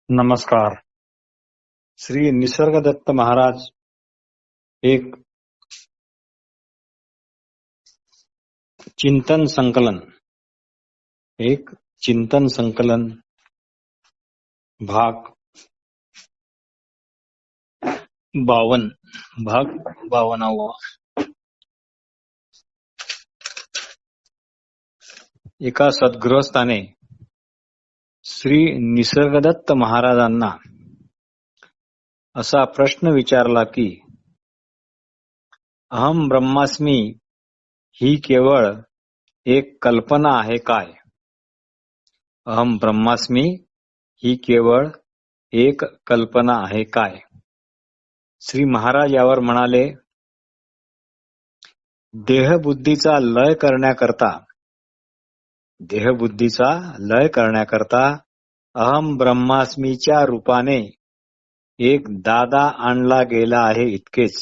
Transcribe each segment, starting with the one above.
नमस्कार. श्री निसर्गदत्त महाराज एक चिंतन संकलन भाग 52 भाग 52. एका सद्गृहस्थाने श्री निसर्गदत्त महाराजांना असा प्रश्न विचारला की अहम ब्रह्मास्मी ही केवळ एक कल्पना आहे काय? अहम ब्रह्मास्मी ही केवळ एक कल्पना आहे काय? श्री महाराज यावर म्हणाले, देहबुद्धीचा लय करण्याकरता अहम ब्रह्मास्मीच्या रूपाने एक दादा आणला गेला आहे इतकेच.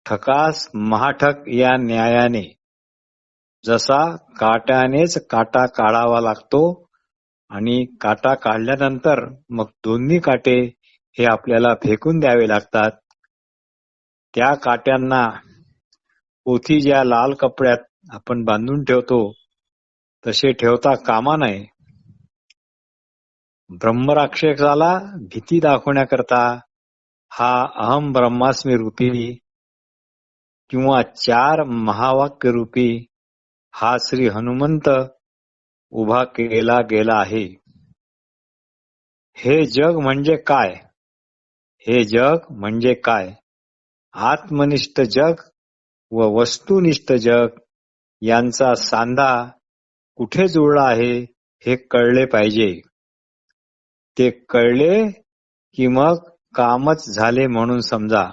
ठकास महाठक या न्यायाने जसा काट्यानेच काटा काढावा लागतो आणि काटा काढल्यानंतर मग दोन्ही काटे हे आपल्याला फेकून द्यावे लागतात, त्या काट्यांना पोथी ज्या लाल कपड्यात आपण बांधून ठेवतो तसे ठेवता कामा नये. ब्रह्मराक्षसाला भीती दाखवण्याकरता हा अहम ब्रह्मास्मी रूपी किंवा 4 महावाक्य रूपी हा श्री हनुमंत उभा केला गेला आहे. हे जग म्हणजे काय? आत्मनिष्ठ जग व वस्तुनिष्ठ जग यांचा सांधा कुठे जुळला आहे हे कळले पाहिजे. ते कळले की मग कामच झाले म्हणून समजा.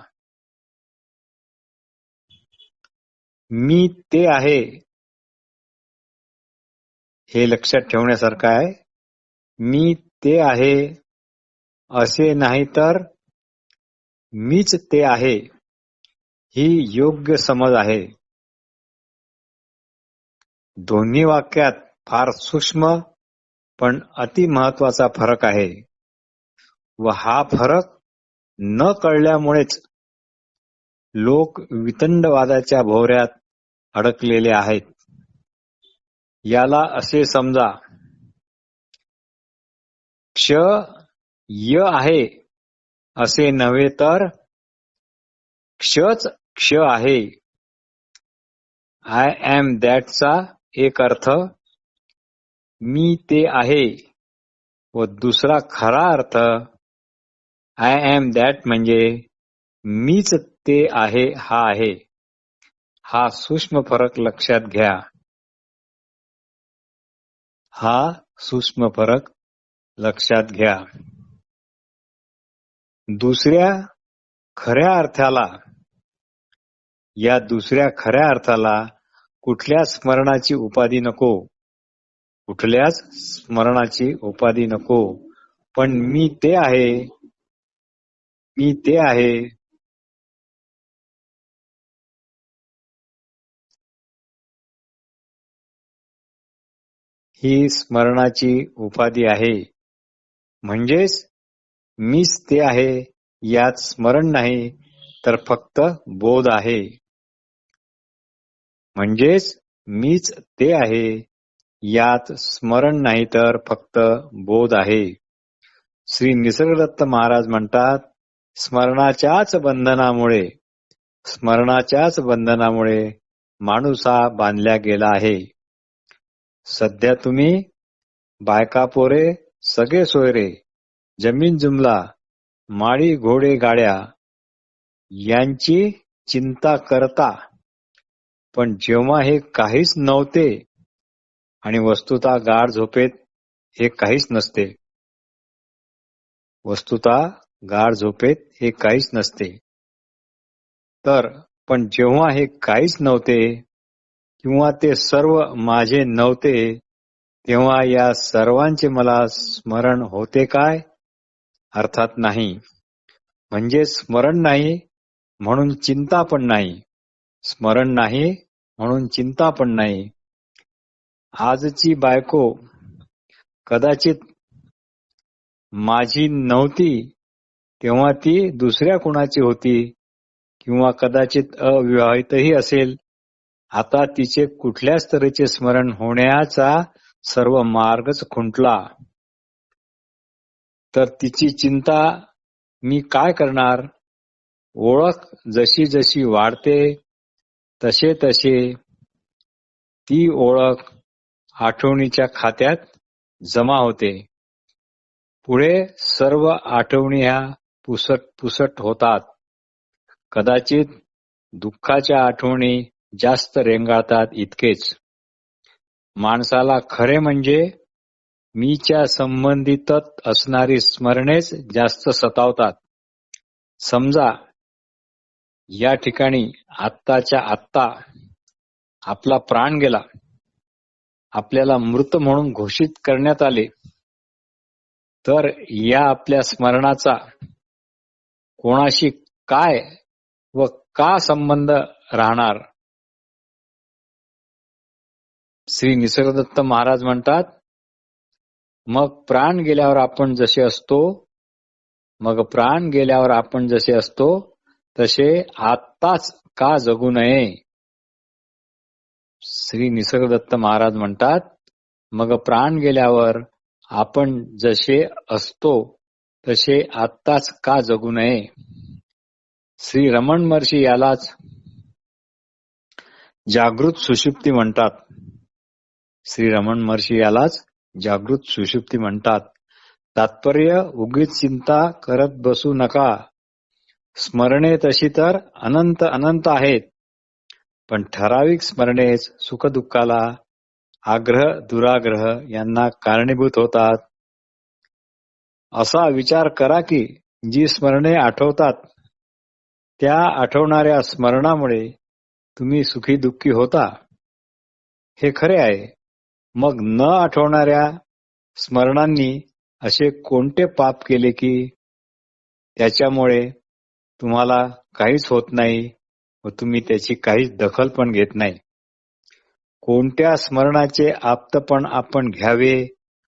मी ते आहे हे लक्षात ठेवण्यासारखं आहे. मी ते आहे असे नाही तर मीच ते आहे ही योग्य समज आहे. दोन्ही वाक्यात फार सूक्ष्म पण अति महत्वाचा फरक आहे व हा फरक न कळल्यामुळेच लोक वितंडवादाच्या भोवऱ्यात अडकलेले आहेत. याला असे समजा, क्ष य आहे असे नव्हे तर क्षच क्ष आहे. आय एम दॅटचा एक अर्थ मी ते आहे व दुसरा खरा अर्थ आय एम दॅट म्हणजे मीच ते आहे हा आहे. हा सूक्ष्म फरक लक्षात घ्या. दुसऱ्या खऱ्या अर्थाला कुठल्याच स्मरणाची उपाधी नको. पण मी ते आहे ही स्मरणाची उपाधी आहे. म्हणजेच मीच ते आहे यात स्मरण नाही तर फक्त बोध आहे. म्हणजेच मीच ते आहे यात स्मरण नाही तर फक्त बोध आहे. श्री निसर्गदत्त महाराज म्हणतात, स्मरणाच्याच बंधनामुळे माणूस हा बांधल्या गेला आहे. सध्या तुम्ही बायका पोरे सगळे सोयरे, जमीन जुमला, माळी घोडे गाड्या यांची चिंता करता, पण जेव्हा हे काहीच नव्हते आणि वस्तुतः गाढ झोपेत हे काहीच नसते, तर पण जेव्हा हे काहीच नव्हते किंवा ते सर्व माझे नव्हते तेव्हा या सर्वांचे मला स्मरण होते काय? अर्थात नाही. म्हणजे स्मरण नाही म्हणून चिंता पण नाही. आजची बायको कदाचित माझी नव्हती तेव्हा ती दुसऱ्या कुणाची होती किंवा कदाचित अविवाहितही असेल. आता तिचे कुठल्याच तऱ्हेचे स्मरण होण्याचा सर्व मार्गच खुंटला. तर तिची चिंता मी काय करणार? ओळख जशी जशी वाढते तसे तसे ती ओळख आठवणीच्या खात्यात जमा होते. पुढे सर्व आठवणी ह्या पुसट पुसट होतात. कदाचित दुःखाच्या आठवणी जास्त रेंगाळतात इतकेच. माणसाला खरे म्हणजे मीच्या संबंधित असणारी स्मरणेच जास्त सतावतात. समजा या ठिकाणी आत्ताच्या आत्ता आपला प्राण गेला, आपल्याला मृत म्हणून घोषित करण्यात आले, तर या आपल्या स्मरणाचा कोणाशी काय व का संबंध राहणार? श्री निसर्गदत्त महाराज म्हणतात, मग प्राण गेल्यावर आपण जसे असतो तसे आत्ताच का जगू नये? श्री निसर्गदत्त महाराज म्हणतात, मग प्राण गेल्यावर आपण जसे असतो तसे आत्ताच का जगू नये? श्री रमण महर्षी यालाच जागृत सुषुप्ती म्हणतात. श्री रमण महर्षी यालाच जागृत सुषुप्ती म्हणतात. तात्पर्य, उगीच चिंता करत बसू नका. स्मरणे तशी तर अनंत अनंत आहेत, पण ठराविक स्मरणेच सुखदुःखाला, आग्रह दुराग्रह यांना कारणीभूत होतात. असा विचार करा की जी स्मरणे आठवतात त्या आठवणाऱ्या स्मरणामुळे तुम्ही सुखी दुःखी होता, हे खरे आहे. मग न आठवणाऱ्या स्मरणांनी असे कोणते पाप केले की त्याच्यामुळे तुम्हाला काहीच होत नाही व तुम्ही त्याची काहीच दखल पण घेत नाही? कोणत्या स्मरणाचे आप्तपण आपण घ्यावे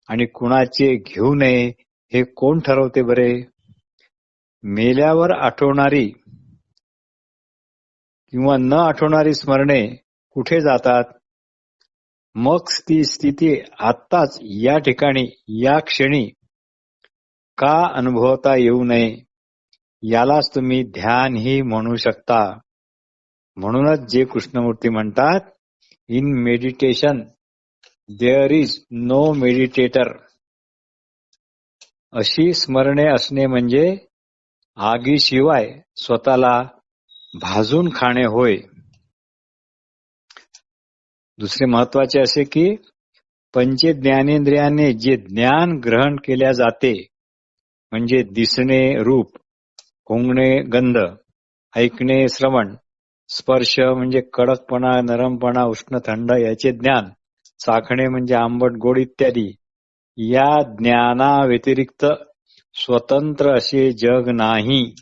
आणि कुणाचे घेऊ नये हे कोण ठरवते बरे? मेल्यावर आठवणारी किंवा न आठवणारी स्मरणे कुठे जातात? मग ती स्थिती आत्ताच या ठिकाणी या क्षणी का अनुभवता येऊ नये? यालाच तुम्ही ध्यान ही म्हणू शकता. म्हणूनच जे कृष्णमूर्ती म्हणतात, in meditation there is no meditator. अशी स्मरणे असणे म्हणजे आगीशिवाय स्वतःला भाजून खाणे होय. दुसरे महत्वाचे असे की पंचज्ञानेंद्रियाने जे ज्ञान ग्रहण केल्या जाते, म्हणजे दिसणे रूप, होंगणे गंध, ऐकणे श्रवण, स्पर्श म्हणजे कडकपणा, नरमपणा, उष्ण थंड याचे ज्ञान, चाखणे म्हणजे आंबट गोड इत्यादी, या ज्ञानाव्यतिरिक्त स्वतंत्र असे जग नाही.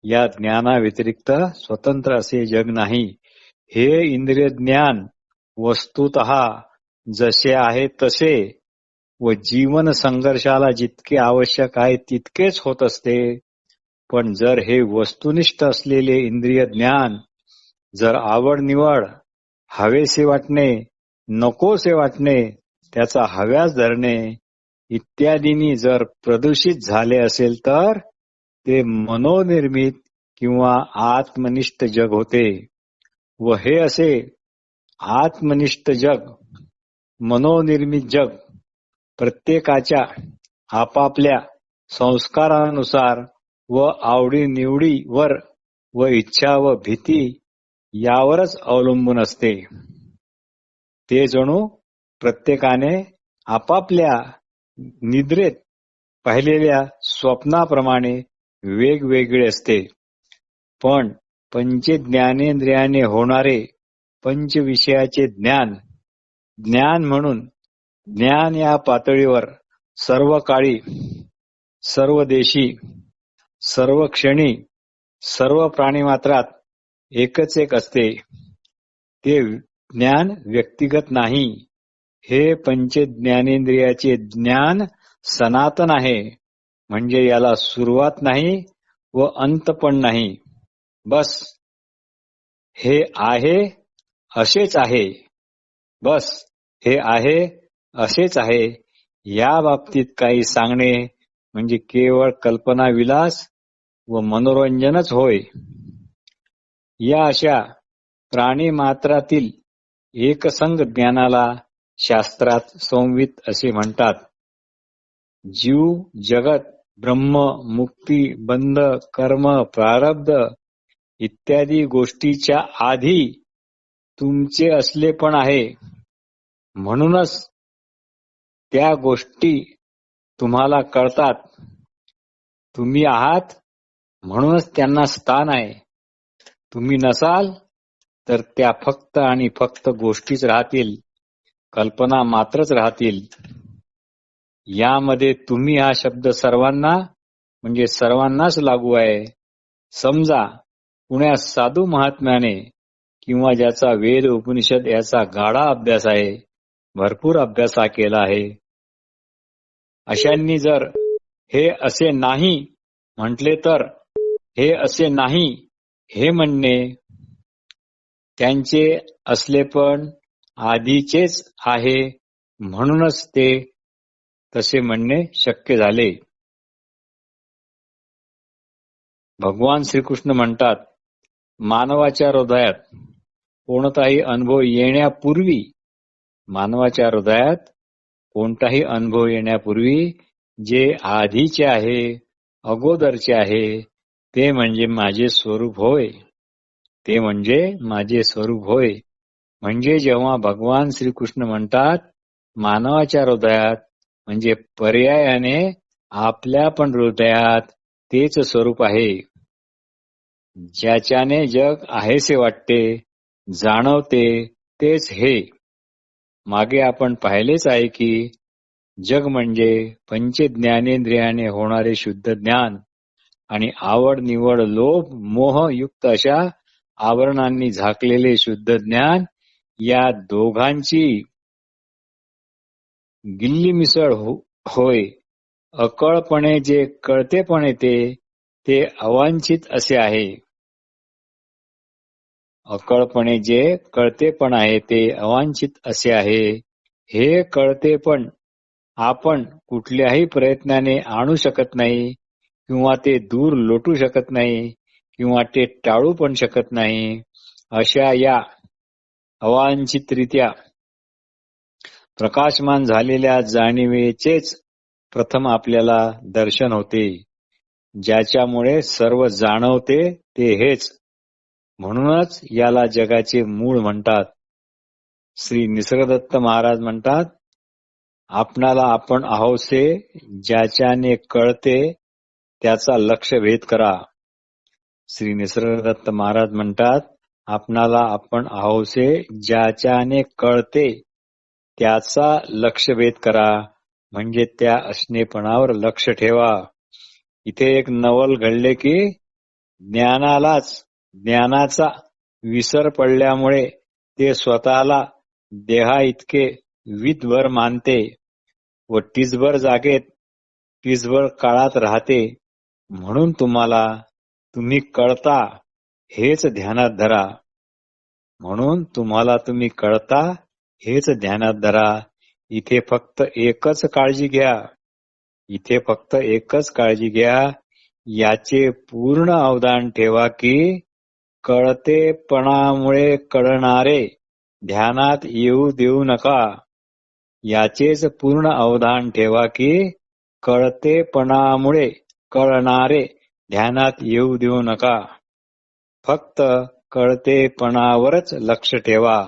या ज्ञानाव्यतिरिक्त स्वतंत्र असे जग नाही. हे इंद्रिय ज्ञान वस्तुतः जसे आहे तसे व जीवन संघर्षाला जितके आवश्यक आहे तितकेच होत असते. पण जर हे वस्तुनिष्ठ असलेले इंद्रिय ज्ञान जर आवड निवड, हवेसे वाटणे, नकोसे वाटणे, त्याचा हव्यास धरणे इत्यादींनी जर प्रदूषित झाले असेल तर ते मनोनिर्मित किंवा आत्मनिष्ठ जग होते. व हे असे आत्मनिष्ठ जग, मनोनिर्मित जग प्रत्येकाच्या आपापल्या संस्कारानुसार व आवडीनिवडीवर व इच्छा व भीती यावरच अवलंबून असते. ते जणू प्रत्येकाने आपापल्या निद्रेत पाहिलेल्या स्वप्नाप्रमाणे वेगवेगळे असते. पण पंचज्ञानेंद्रियाने होणारे पंचविषयाचे ज्ञान, ज्ञान म्हणून ज्ञान या पातळीवर सर्व काळी, सर्व देशी, सर्व क्षणी, सर्व प्राणीमात्रात एकच एक असते. ते ज्ञान व्यक्तिगत नाही. हे पंचज्ञानेंद्रियाचे ज्ञान सनातन आहे. म्हणजे याला सुरुवात नाही व अंत पण नाही. बस हे आहे असेच आहे. बस हे आहे असेच आहे. या बाबतीत काही सांगणे म्हणजे केवळ कल्पनाविलास व मनोरंजनच होय. या अशा प्राणिमात्रातील एकसंग ज्ञानाला शास्त्रात संवित असे म्हणतात. जीव, जगत, ब्रह्म, मुक्ती, बंध, कर्म, प्रारब्ध इत्यादी गोष्टीच्या आधी तुमचे असले पण आहे. म्हणूनच त्या गोष्टी तुम्हाला कळतात. तुम्ही आहात म्हणूनच त्यांना स्थान आहे. तुम्ही नसाल तर त्या फक्त आणि फक्त गोष्टीच राहतील, कल्पना मात्रच राहतील. यामध्ये तुम्ही हा शब्द सर्वांना म्हणजे सर्वांनाच लागू आहे. समजा कुण्या साधू महात्म्याने किंवा ज्याचा वेद उपनिषद याचा गाढा अभ्यास आहे, भरपूर अभ्यास हा केला आहे, अशांनी जर हे असे नाही म्हटले तर हे असे नाही हे म्हणणे त्यांचे असलेपण आधीचेच आहे म्हणूनच ते तसे म्हणणे शक्य झाले. भगवान श्रीकृष्ण म्हणतात, मानवाच्या हृदयात कोणताही अनुभव येण्यापूर्वी मानवाच्या हृदयात कोणताही अनुभव येण्यापूर्वी जे आधीचे आहे, अगोदरचे आहे, ते म्हणजे माझे स्वरूप होय. ते म्हणजे माझे स्वरूप होय. म्हणजे जेव्हा भगवान श्रीकृष्ण म्हणतात मानवाच्या हृदयात, म्हणजे पर्यायाने आपल्या पण हृदयात तेच स्वरूप आहे. ज्याच्याने जग आहेसे वाटते, जाणवते, तेच हे. मागे आपण पाहिलेच आहे की जग म्हणजे पंचज्ञानेंद्रियाने होणारे शुद्ध ज्ञान आणि आवड निवड लोभ मोह युक्त अशा आवरणांनी झाकलेले शुद्ध ज्ञान, या दोघांची गिल्ली मिसळ होय. अकळपणे जे कळतेपण येते ते अवांछित असे आहे. अकळपणे जे कळतेपण आहे ते अवांछित असे आहे. हे कळतेपण आपण कुठल्याही प्रयत्नाने आणू शकत नाही किंवा ते दूर लोटू शकत नाही किंवा ते टाळू पण शकत नाही. अशा या अवांछितरित्या प्रकाशमान झालेल्या जाणीवेचेच प्रथम आपल्याला दर्शन होते, ज्याच्यामुळे सर्व जाणवते ते हेच. म्हणूनच याला जगाचे मूळ म्हणतात. श्री निसर्गदत्त महाराज म्हणतात, आपणाला आपण आहोसे ज्याच्याने कळते त्याचा लक्ष भेद करा. श्री निसर्गदत्त महाराज म्हणतात, आपणाला आपण आहोसे ज्याच्याने कळते त्याचा लक्ष भेद करा, म्हणजे त्या असणेपणावर लक्ष ठेवा. इथे एक नवल घडले की ज्ञानाचा विसर पडल्यामुळे ते स्वतःला देहा इतके विदभर मानते व टिचभर जागेत टिचभर काळात राहते. म्हणून तुम्ही कळता हेच ध्यानात धरा. म्हणून तुम्ही कळता हेच ध्यानात धरा. इथे फक्त एकच काळजी घ्या, याचे पूर्ण अवधान ठेवा की कळतेपणामुळे कळणारे ध्यानात येऊ देऊ नका. याचेच पूर्ण अवधान ठेवा की कळतेपणामुळे कळणारे ध्यानात येऊ देऊ नका. फक्त कळतेपणावरच लक्ष ठेवा.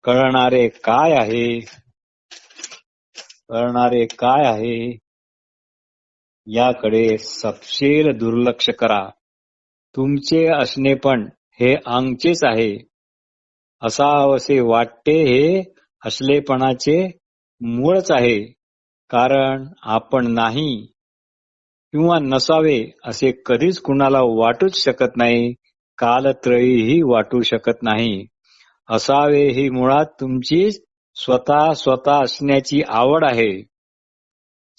कळणारे काय आहे याकडे सपशेल दुर्लक्ष करा. तुमचे असणेपण हे आमचेच आहे असावसे वाटते हे असलेपणाचे मूळच आहे. कारण आपण नाही किंवा नसावे असे कधीच कुणाला वाटूच शकत नाही, कालत्रयीही वाटू शकत नाही. असावे ही मुळात तुमची स्वतः असण्याची आवड आहे.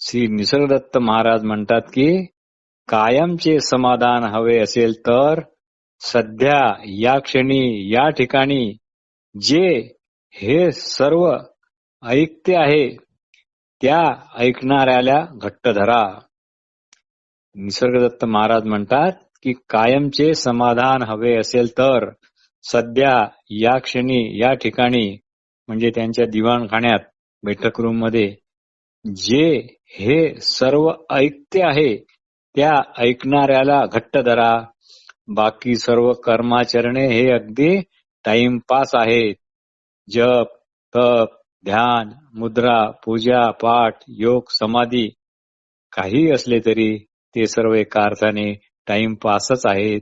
श्री निसर्गदत्त महाराज म्हणतात की कायमचे समाधान हवे असेल तर सध्या या क्षणी या ठिकाणी जे हे सर्व ऐकते आहे त्या ऐकणाऱ्याला घट्ट धरा. निसर्गदत्त महाराज म्हणतात की कायमचे समाधान हवे असेल तर सध्या या क्षणी या ठिकाणी म्हणजे त्यांच्या दिवाणखान्यात बैठक रूम मध्ये जे हे सर्व ऐकते आहे त्या ऐकणाऱ्याला घट्ट धरा. बाकी सर्व कर्माचरणे हे अगदी टाइमपास आहेत. जप तप ध्यान मुद्रा पूजा पाठ योग समाधी काही असले तरी ते सर्व एका अर्थाने टाइमपासच आहेत.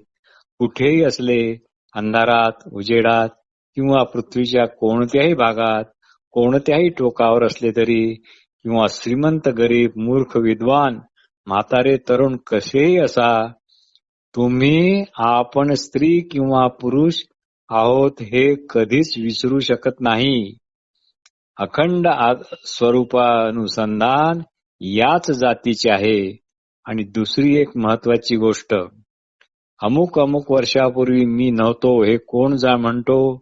कुठेही असले अंधारात उजेडात किंवा पृथ्वीच्या कोणत्याही भागात कोणत्याही टोकावर असले तरी किंवा श्रीमंत गरीब मूर्ख विद्वान म्हातारे तरुण कसेही असा तुम्ही आपण स्त्री किंवा पुरुष आहोत हे कधीच विसरू शकत नाही. अखंड स्वरूपानुसंधान याच जातीचे आहे. आणि दुसरी एक महत्वाची गोष्ट अमुक अमुक वर्षापूर्वी मी नव्हतो हे कोण म्हणतो.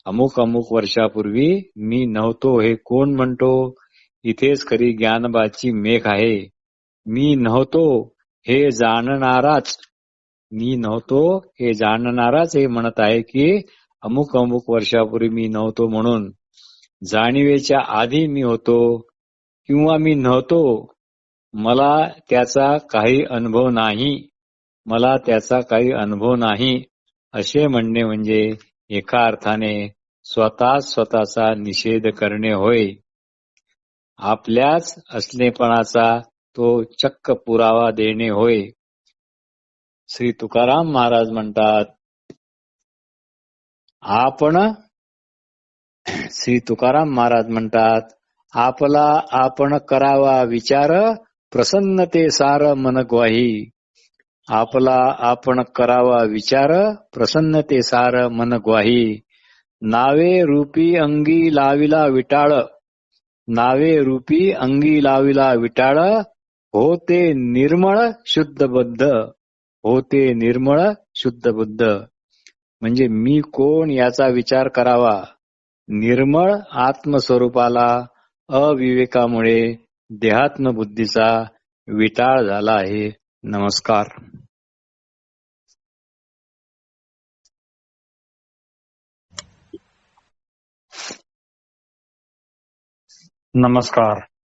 अमुक अमुक वर्षापूर्वी मी नव्हतो हे कोण म्हणतो. इथेच खरी ज्ञानबाची मेघ आहे. मी नव्हतो हे जाणणाराच हे म्हणत आहे की अमुक अमुक वर्षापूर्वी मी नव्हतो म्हणून. जाणीवेच्या आधी मी होतो किंवा मी नव्हतो मला त्याचा काही अनुभव नाही असे म्हणणे म्हणजे एका अर्थाने स्वतःचा निषेध करणे होय. आपल्याच असलेपणाचा तो चक्क पुरावा देणे होय. श्री तुकाराम महाराज म्हणतात आपला आपण करावा विचार प्रसन्नते सार मन ग्वाही. आपला आपण करावा विचार प्रसन्नते सार मन ग्वाही. नावे रूपी अंगी लाविला विटाळ होते निर्मळ शुद्ध बुद्ध. म्हणजे मी कोण याचा विचार करावा. निर्मळ आत्मस्वरूपाला अविवेकामुळे देहात्म बुद्धीचा विटाळ झाला आहे. नमस्कार. नमस्कार.